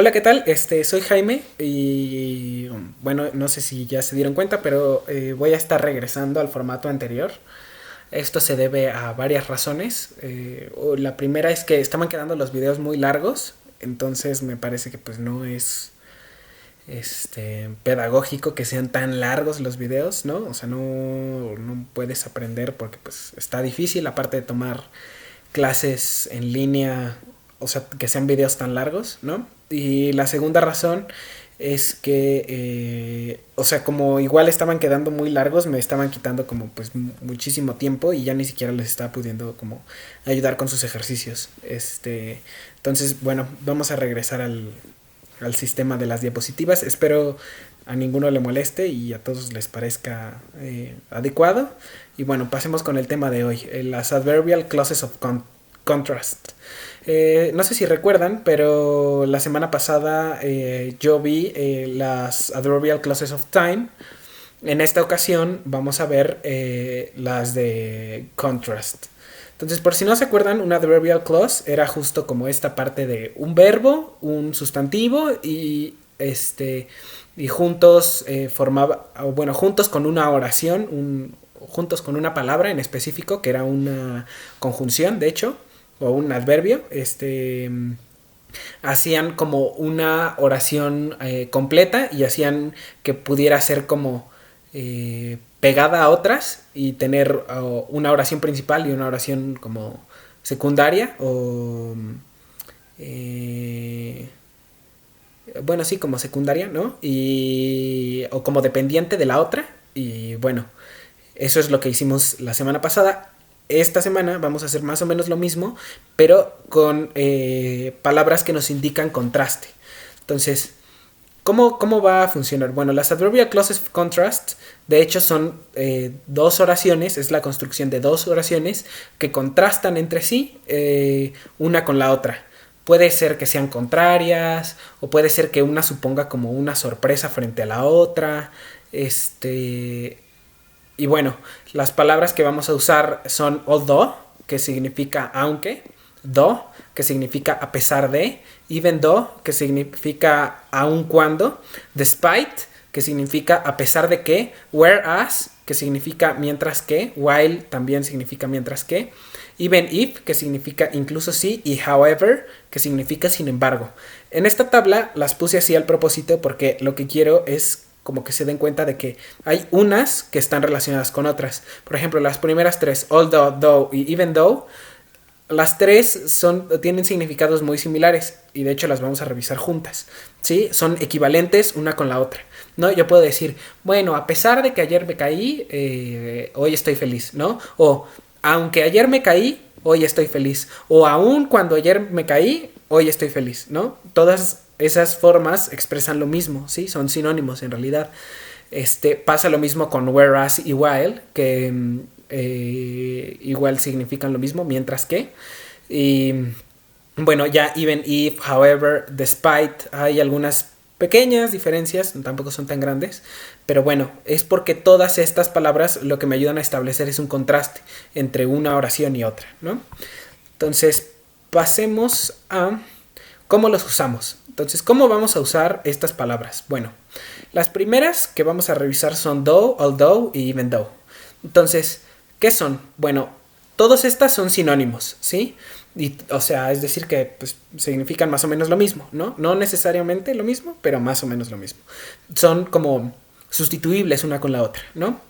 Hola, ¿qué tal? Soy Jaime y bueno, no sé si ya se dieron cuenta, pero voy a estar regresando al formato anterior. Esto se debe a varias razones. La primera es que estaban quedando los videos muy largos, entonces me parece que pues no es pedagógico que sean tan largos los videos, ¿no? O sea, no puedes aprender porque pues está difícil, aparte de tomar clases en línea, o sea, que sean videos tan largos, ¿no? Y la segunda razón es que, o sea, como igual estaban quedando muy largos, me estaban quitando como pues muchísimo tiempo y ya ni siquiera les estaba pudiendo como ayudar con sus ejercicios. Entonces, bueno, vamos a regresar al sistema de las diapositivas. Espero a ninguno le moleste y a todos les parezca adecuado. Y bueno, pasemos con el tema de hoy, las adverbial clauses of contrast. No sé si recuerdan, pero la semana pasada yo vi las adverbial clauses of time. En esta ocasión vamos a ver las de contrast. Entonces, por si no se acuerdan, una adverbial clause era justo como esta parte de un verbo, un sustantivo y juntos formaba, bueno, juntos con una oración, juntos con una palabra en específico que era una conjunción, de hecho, o un adverbio, hacían como una oración completa y hacían que pudiera ser como pegada a otras y tener una oración principal y una oración como secundaria o eh, bueno, sí, como secundaria, ¿no? O como dependiente de la otra. Y bueno, eso es lo que hicimos la semana pasada. Esta semana vamos a hacer más o menos lo mismo, pero con palabras que nos indican contraste. Entonces, ¿cómo va a funcionar? Bueno, las adverbial clauses of contrast, de hecho, son dos oraciones, es la construcción de dos oraciones que contrastan entre sí, una con la otra. Puede ser que sean contrarias, o puede ser que una suponga como una sorpresa frente a la otra. Este, y bueno, las palabras que vamos a usar son although, que significa aunque, though, que significa a pesar de, even though, que significa aun cuando, despite, que significa a pesar de que, whereas, que significa mientras que, while también significa mientras que, even if, que significa incluso sí, y however, que significa sin embargo. En esta tabla las puse así al propósito porque lo que quiero es como que se den cuenta de que hay unas que están relacionadas con otras. Por ejemplo, las primeras tres, although, though y even though, las tres tienen significados muy similares y de hecho las vamos a revisar juntas. ¿Sí? Son equivalentes una con la otra. ¿No? Yo puedo decir, bueno, a pesar de que ayer me caí, hoy estoy feliz, ¿no? O aunque ayer me caí, hoy estoy feliz. O aun cuando ayer me caí, hoy estoy feliz, ¿no? Todas esas formas expresan lo mismo, ¿sí? Son sinónimos en realidad. Pasa lo mismo con whereas y while, que igual significan lo mismo, mientras que. Y bueno, ya even if, however, despite, hay algunas pequeñas diferencias, tampoco son tan grandes, pero bueno, es porque todas estas palabras lo que me ayudan a establecer es un contraste entre una oración y otra, ¿no? Entonces, pasemos a cómo los usamos. Entonces, ¿cómo vamos a usar estas palabras? Bueno, las primeras que vamos a revisar son though, although y even though. Entonces, ¿qué son? Bueno, todas estas son sinónimos, ¿sí? Y, o sea, es decir que pues, significan más o menos lo mismo, ¿no? No necesariamente lo mismo, pero más o menos lo mismo. Son como sustituibles una con la otra, ¿no?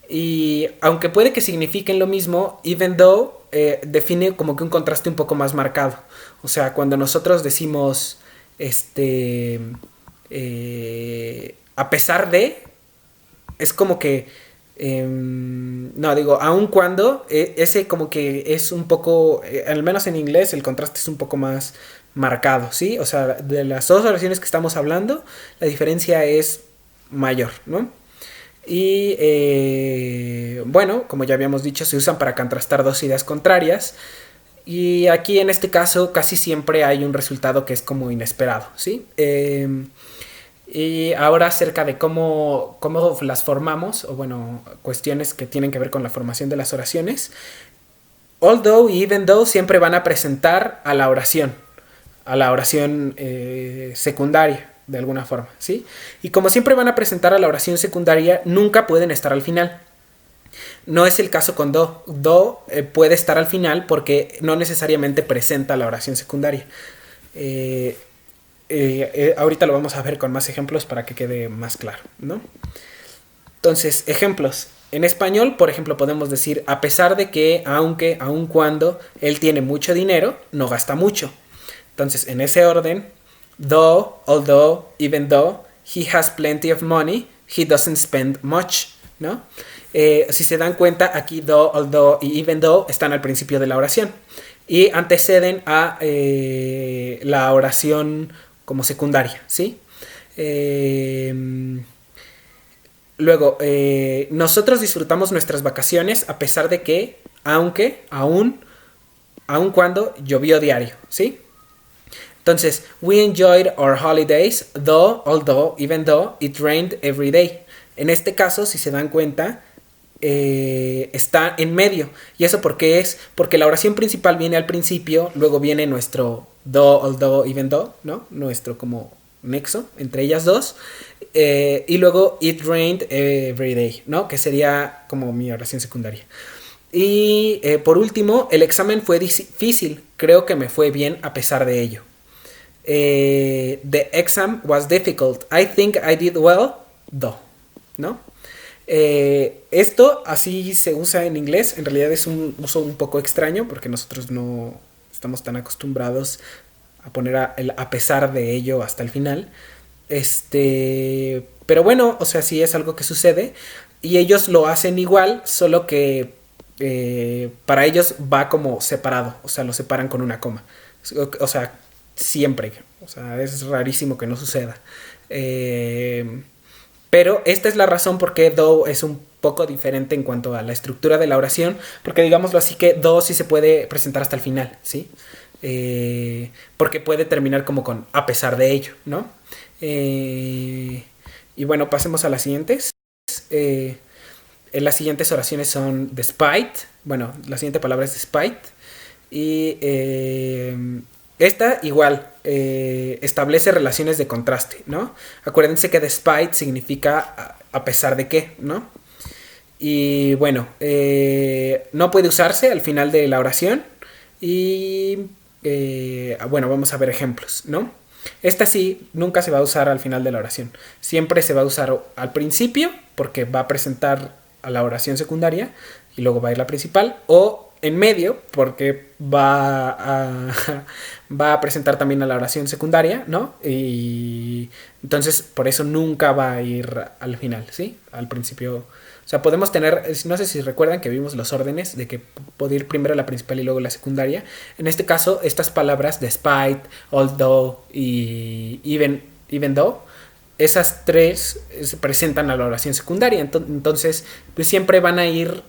Y aunque puede que signifiquen lo mismo, even though define como que un contraste un poco más marcado. O sea, cuando nosotros decimos, a pesar de, es como que, no, digo, aun cuando, ese como que es un poco, al menos en inglés, el contraste es un poco más marcado, ¿sí? O sea, de las dos oraciones que estamos hablando, la diferencia es mayor, ¿no? Y bueno, como ya habíamos dicho, se usan para contrastar dos ideas contrarias. Y aquí en este caso casi siempre hay un resultado que es como inesperado, ¿sí? Y ahora acerca de cómo las formamos, o bueno, cuestiones que tienen que ver con la formación de las oraciones. Although y even though siempre van a presentar a la oración. a la oración secundaria, de alguna forma, ¿sí? Y como siempre van a presentar a la oración secundaria, nunca pueden estar al final. No es el caso con do. Do puede estar al final porque no necesariamente presenta la oración secundaria. Ahorita lo vamos a ver con más ejemplos para que quede más claro, ¿no? Entonces, ejemplos. En español, por ejemplo, podemos decir, a pesar de que, aunque, aun cuando, él tiene mucho dinero, no gasta mucho. Entonces, en ese orden, though, although, even though, he has plenty of money, he doesn't spend much, ¿no? Si se dan cuenta, aquí though, although y even though están al principio de la oración y anteceden a la oración como secundaria, ¿sí? Luego, nosotros disfrutamos nuestras vacaciones a pesar de que, aunque, aun cuando llovió diario, ¿sí? Entonces, we enjoyed our holidays, though, although, even though, it rained every day. En este caso, si se dan cuenta, está en medio. ¿Y eso por qué es? Porque la oración principal viene al principio, luego viene nuestro though, although, even though, ¿no? Nuestro como nexo entre ellas dos. Y luego it rained every day, ¿no? Que sería como mi oración secundaria. Y por último, el examen fue difícil. Creo que me fue bien a pesar de ello. The exam was difficult. I think I did well, though, ¿no? Esto así se usa en inglés. En realidad es un uso un poco extraño porque nosotros no estamos tan acostumbrados a poner a pesar de ello hasta el final. Pero bueno, o sea, sí es algo que sucede y ellos lo hacen igual, solo que para ellos va como separado, o sea, lo separan con una coma. O sea, siempre. O sea, es rarísimo que no suceda. Pero esta es la razón por qué do es un poco diferente en cuanto a la estructura de la oración, porque digámoslo así que do sí se puede presentar hasta el final, ¿sí? Porque puede terminar como con a pesar de ello, ¿no? Y bueno, pasemos a las siguientes. Las siguientes oraciones son despite. Bueno, la siguiente palabra es despite. Y esta igual establece relaciones de contraste, ¿no? Acuérdense que despite significa a pesar de qué, ¿no? Y bueno, no puede usarse al final de la oración. Y bueno, vamos a ver ejemplos, ¿no? Esta sí nunca se va a usar al final de la oración. Siempre se va a usar al principio porque va a presentar a la oración secundaria y luego va a ir la principal, o en medio porque va a presentar también a la oración secundaria, ¿no? Y entonces por eso nunca va a ir al final, ¿sí? Al principio. O sea, podemos tener, no sé si recuerdan que vimos los órdenes de que puede ir primero la principal y luego la secundaria. En este caso, estas palabras, despite, although y even though, esas tres se presentan a la oración secundaria. Entonces, pues siempre van a ir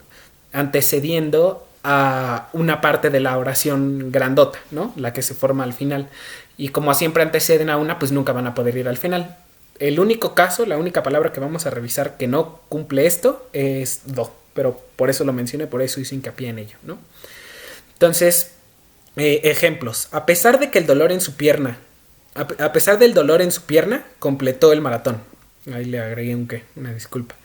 antecediendo a una parte de la oración grandota, ¿no? La que se forma al final. Y como siempre anteceden a una, pues nunca van a poder ir al final. El único caso, la única palabra que vamos a revisar que no cumple esto es do. Pero por eso lo mencioné, por eso hice hincapié en ello, ¿no? Entonces, ejemplos. A pesar de que el dolor en su pierna, a pesar del dolor en su pierna, completó el maratón. Ahí le agregué un qué, una disculpa.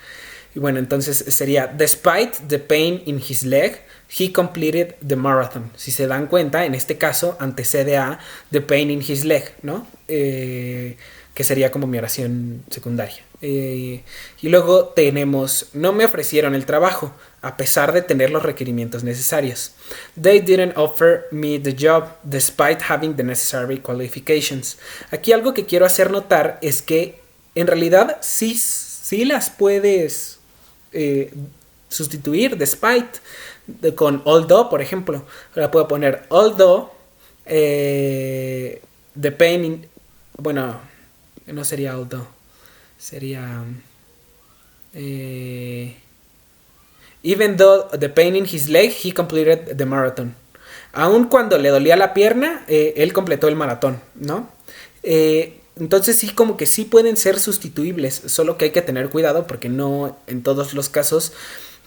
Y bueno, entonces sería, despite the pain in his leg, he completed the marathon. Si se dan cuenta, en este caso antecede a the pain in his leg, ¿no? Que sería como mi oración secundaria. Y luego tenemos, no me ofrecieron el trabajo, a pesar de tener los requerimientos necesarios. They didn't offer me the job, despite having the necessary qualifications. Aquí algo que quiero hacer notar es que, en realidad, sí las puedes sustituir, despite, con although, por ejemplo. Ahora puedo poner although, the pain in, bueno, no sería although, sería even though the pain in his leg, he completed the marathon. Aun cuando le dolía la pierna, él completó el maratón, ¿no? Entonces sí, como que sí pueden ser sustituibles, solo que hay que tener cuidado porque no en todos los casos,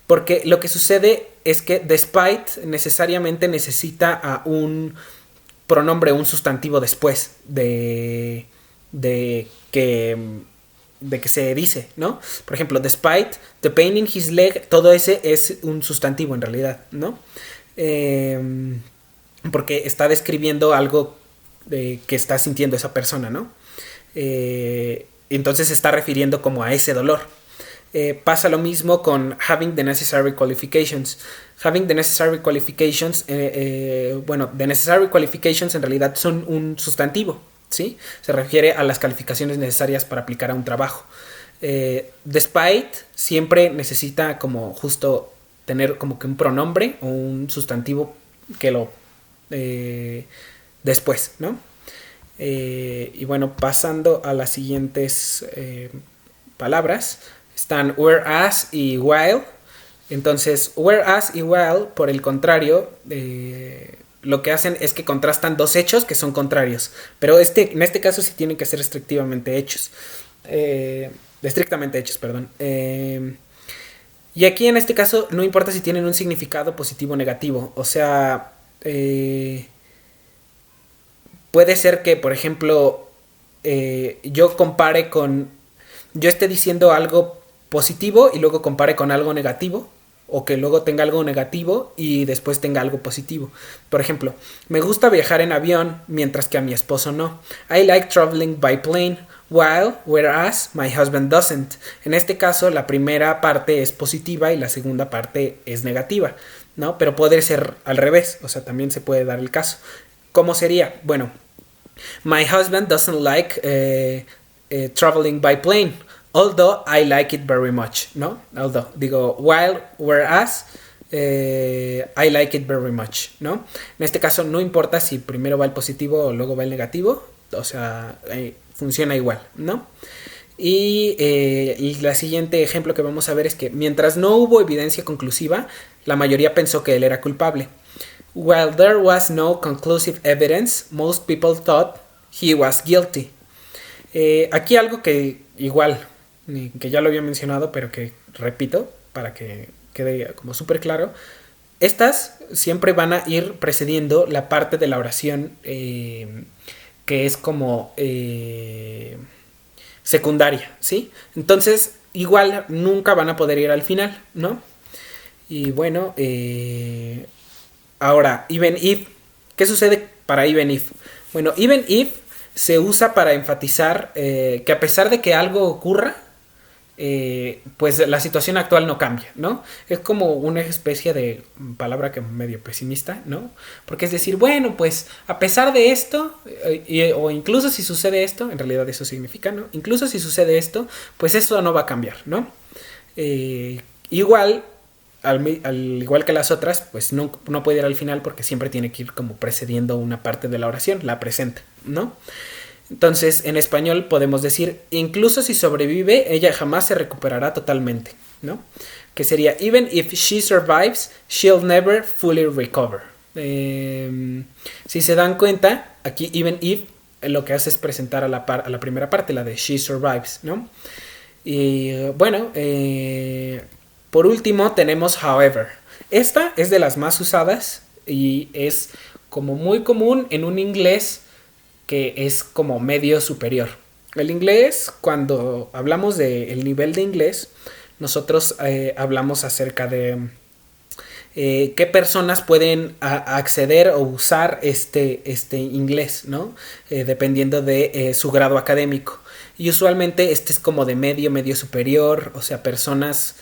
porque lo que sucede es que despite necesariamente necesita a un pronombre o un sustantivo después de que se dice, ¿no? Por ejemplo, despite the pain in his leg, todo ese es un sustantivo en realidad, ¿no? Porque está describiendo algo que está sintiendo esa persona, ¿no? Entonces se está refiriendo como a ese dolor. Pasa lo mismo con having the necessary qualifications. Having the necessary qualifications, bueno, the necessary qualifications en realidad son un sustantivo, ¿sí? Se refiere a las calificaciones necesarias para aplicar a un trabajo. Despite siempre necesita como justo tener como que un pronombre o un sustantivo que lo después, ¿no? Y bueno, pasando a las siguientes palabras, están whereas y while. Entonces, whereas y while, por el contrario, lo que hacen es que contrastan dos hechos que son contrarios. Pero en este caso sí tienen que ser estrictamente hechos. Estrictamente hechos, perdón. Y aquí en este caso no importa si tienen un significado positivo o negativo. O sea, puede ser que, por ejemplo, yo esté diciendo algo positivo y luego compare con algo negativo, o que luego tenga algo negativo y después tenga algo positivo. Por ejemplo, me gusta viajar en avión mientras que a mi esposo no. I like traveling by plane, whereas my husband doesn't. En este caso, la primera parte es positiva y la segunda parte es negativa, ¿no? Pero puede ser al revés, o sea, también se puede dar el caso. ¿Cómo sería? Bueno, my husband doesn't like traveling by plane, although I like it very much, ¿no? Although, digo, whereas I like it very much, ¿no? En este caso no importa si primero va el positivo o luego va el negativo, o sea, funciona igual, ¿no? Y el siguiente ejemplo que vamos a ver es que mientras no hubo evidencia conclusiva, la mayoría pensó que él era culpable. While there was no conclusive evidence, most people thought he was guilty. Aquí algo que igual, que ya lo había mencionado, pero que repito para que quede como súper claro. Estas siempre van a ir precediendo la parte de la oración que es como secundaria, ¿sí? Entonces, igual nunca van a poder ir al final, ¿no? Y bueno, ahora, even if. ¿Qué sucede para even if? Bueno, even if se usa para enfatizar que a pesar de que algo ocurra, pues la situación actual no cambia, ¿no? Es como una especie de palabra que medio pesimista, ¿no? Porque es decir, bueno, pues a pesar de esto, o incluso si sucede esto, en realidad eso significa, ¿no? Incluso si sucede esto, pues eso no va a cambiar, ¿no? Igual, al igual que las otras, pues no puede ir al final porque siempre tiene que ir como precediendo una parte de la oración, la presenta, ¿no? Entonces, en español podemos decir, incluso si sobrevive, ella jamás se recuperará totalmente, ¿no? Que sería, even if she survives, she'll never fully recover. Si se dan cuenta, aquí even if lo que hace es presentar a la primera parte, la de she survives, ¿no? Y bueno, por último tenemos however. Esta es de las más usadas y es como muy común en un inglés que es como medio superior. El inglés, cuando hablamos del nivel de inglés, nosotros hablamos acerca de qué personas pueden acceder o usar este inglés, ¿no? Dependiendo de su grado académico. Y usualmente este es como de medio superior, o sea, personas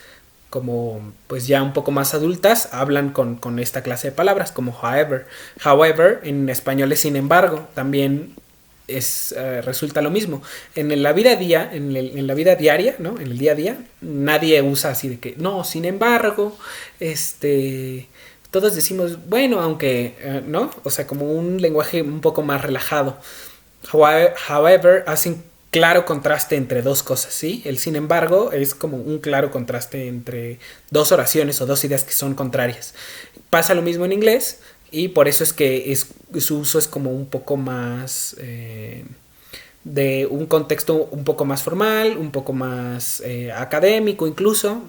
como pues ya un poco más adultas hablan con esta clase de palabras como however. However en español es sin embargo, también resulta lo mismo. En la vida en la vida diaria, ¿no? En el día a día nadie usa así de que no, sin embargo, todos decimos bueno, aunque no, o sea, como un lenguaje un poco más relajado. However hacen claro contraste entre dos cosas, ¿sí? El sin embargo es como un claro contraste entre dos oraciones o dos ideas que son contrarias. Pasa lo mismo en inglés y por eso es que su uso es como un poco más de un contexto un poco más formal, un poco más académico incluso,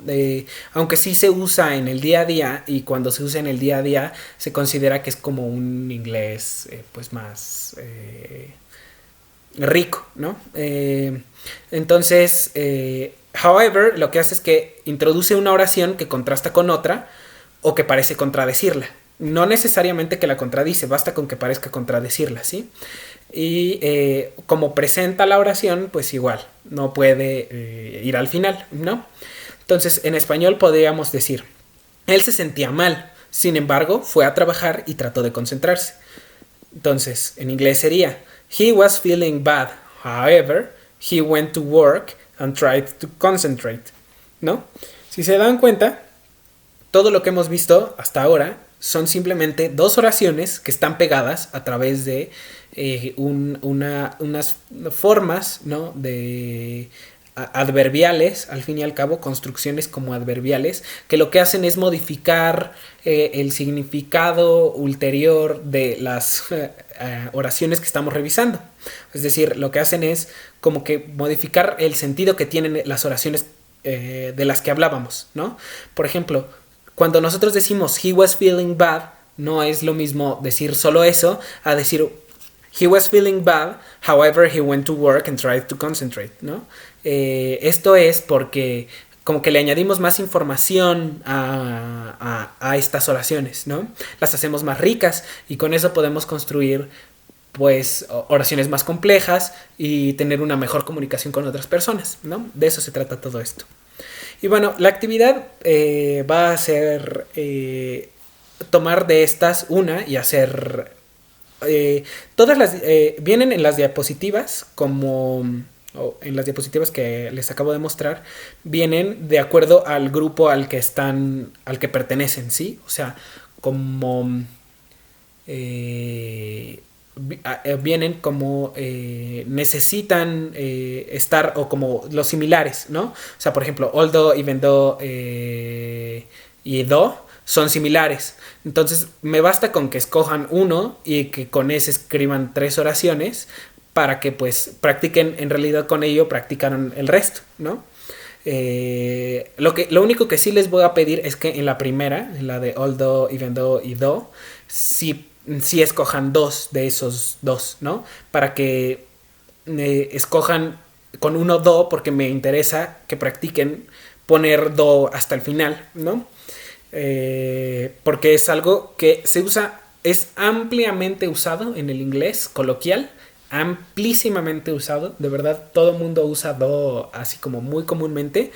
aunque sí se usa en el día a día, y cuando se usa en el día a día se considera que es como un inglés pues más rico, ¿no? Entonces, however, lo que hace es que introduce una oración que contrasta con otra o que parece contradecirla. No necesariamente que la contradice, basta con que parezca contradecirla, ¿sí? Y como presenta la oración, pues igual, no puede ir al final, ¿no? Entonces, en español podríamos decir, él se sentía mal, sin embargo, fue a trabajar y trató de concentrarse. Entonces, en inglés sería, he was feeling bad, however, he went to work and tried to concentrate, ¿no? Si se dan cuenta, todo lo que hemos visto hasta ahora son simplemente dos oraciones que están pegadas a través de unas formas, ¿no? De adverbiales, al fin y al cabo, construcciones como adverbiales, que lo que hacen es modificar el significado ulterior de las oraciones que estamos revisando. Es decir, lo que hacen es como que modificar el sentido que tienen las oraciones de las que hablábamos, ¿no? Por ejemplo, cuando nosotros decimos he was feeling bad, no es lo mismo decir solo eso a decir he was feeling bad, however he went to work and tried to concentrate, ¿no? Esto es porque como que le añadimos más información a estas oraciones, ¿no? Las hacemos más ricas y con eso podemos construir pues oraciones más complejas y tener una mejor comunicación con otras personas, ¿no? De eso se trata todo esto. Y bueno, la actividad va a ser tomar de estas una y hacer todas las vienen en las diapositivas como en las diapositivas que les acabo de mostrar, vienen de acuerdo al grupo al que pertenecen, ¿sí? O sea, como vienen como necesitan estar o como los similares, ¿no? O sea, por ejemplo, although, even though y though son similares. Entonces me basta con que escojan uno y que con ese escriban 3 oraciones para que pues practiquen, en realidad con ello practicaron el resto, ¿no? Lo único que sí les voy a pedir es que en la primera, en la de although, even though y though, sí escojan 2 de esos 2, ¿no? Para que escojan con uno do, porque me interesa que practiquen poner do hasta el final, ¿no? Porque es algo que se usa, es ampliamente usado en el inglés coloquial, amplísimamente usado, de verdad todo el mundo usa do así como muy comúnmente,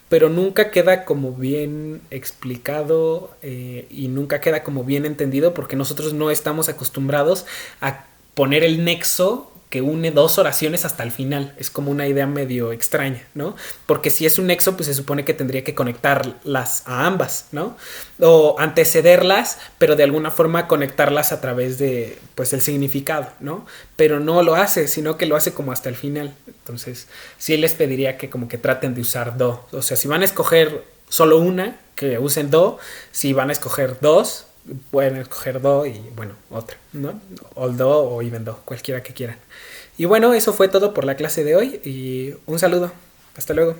pero nunca queda como bien explicado y nunca queda como bien entendido porque nosotros no estamos acostumbrados a poner el nexo que une 2 oraciones hasta el final. Es como una idea medio extraña, ¿no? Porque si es un nexo, pues se supone que tendría que conectarlas a ambas, ¿no? O antecederlas, pero de alguna forma conectarlas a través de, pues, el significado, ¿no? Pero no lo hace, sino que lo hace como hasta el final. Entonces, sí les pediría que como que traten de usar do. O sea, si van a escoger solo una, que usen do. Si van a escoger 2, pueden escoger do y bueno, otra, ¿no? Although o even do, cualquiera que quieran. Y bueno, eso fue todo por la clase de hoy y un saludo. Hasta luego.